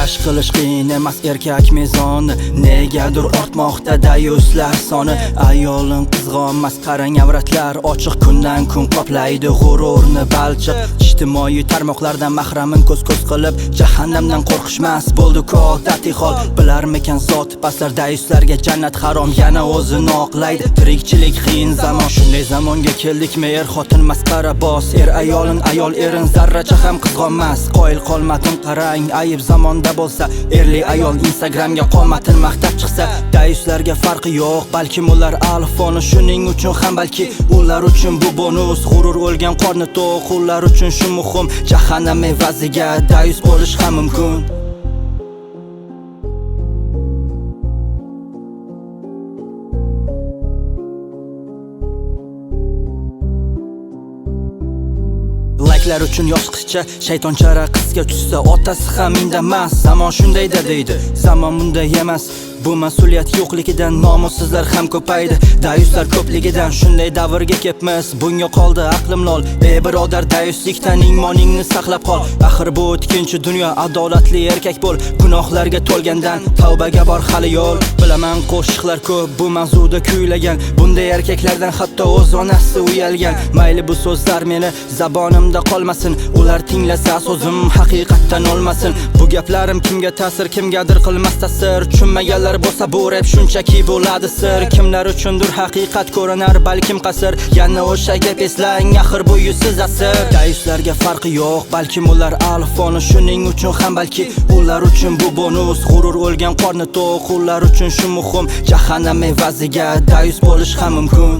Kashf qilish qiyin emas erkak mezoni, negadir ortmoqda dayuslar soni. Ayolim qizg'onmas qarang avratlar, ochiq kundan kun qoplaydi g'ururni balchiq. Ijtimoiy tarmoqlardan mahramin ko'z-ko'z qilib, jahannamdan qo'rqishmas bo'ldi-ku odatiy hol. Bilarmikan zot paslar dayuslarga jannat harom, yana o'zini oqlaydi. Tirikchilik qiyin zamon, shunday zamonga keldikmi? Er xotin masxara bos, er ayolin, ayol erin zarracha ham qizg'onmas. Qoyil qolmadim qarang, ayib zamonda bo'lsa, erli ayol Instagramga qomatin maqtab chiqsa, dayuslarga farqi yo'q, balkim ular alfoni. Shuning uchun ham balki ular uchun bu bonus. G'urur o'lgan qorni to'q, ular uchun shu muhim. Jahannam evaziga dayus bo'lish ham mumkin. Like'lar uchun yosh qizcha shaytoncha raqsga tushsa, otasi ham indamas. Zamon shundayda deydi, zamon bunday emas. Bu mas'uliyat yo'qligidan nomussizlar ham ko'paydi. Dayuslar ko'pligidan shunday davrga kelibmiz. Bunga qoldi aqlim lol. Ey birodar, dayuslikdan iymoningni saqlab qol. Axir bu ikkinchi dunyo, adolatli erkak bo'l. Gunohlarga to'lgandan tavbaga bor hali yo'l. Bilaman qo'shiqlar ko'p bu mavzuda kuylagan, bunday erkaklardan hatto o'z onasi uyalgan. Mayli bu so'zlar meni zabonimda qolmasin, ular tinglasa so'zim haqiqatdan olmasin. Bu gaplarim kimga ta'sir, kimgadir qilmas ta'sir. Tushunmaganlar bo'lsa bu rap shunchaki bo'ladi sir. Kimlar uchundir haqiqat ko'rinar balkim qasr. Yana o'sha gap eslang, axir bu yuzsiz asr. Dayuslarga farqi yo'q, balkim ular alfoni. Shuning uchun ham balki ular uchun bu bonus. G'urur o'lgan qorni to'q, ular uchun shu muhim. Jahannam evaziga dayus bo'lish ham mumkin.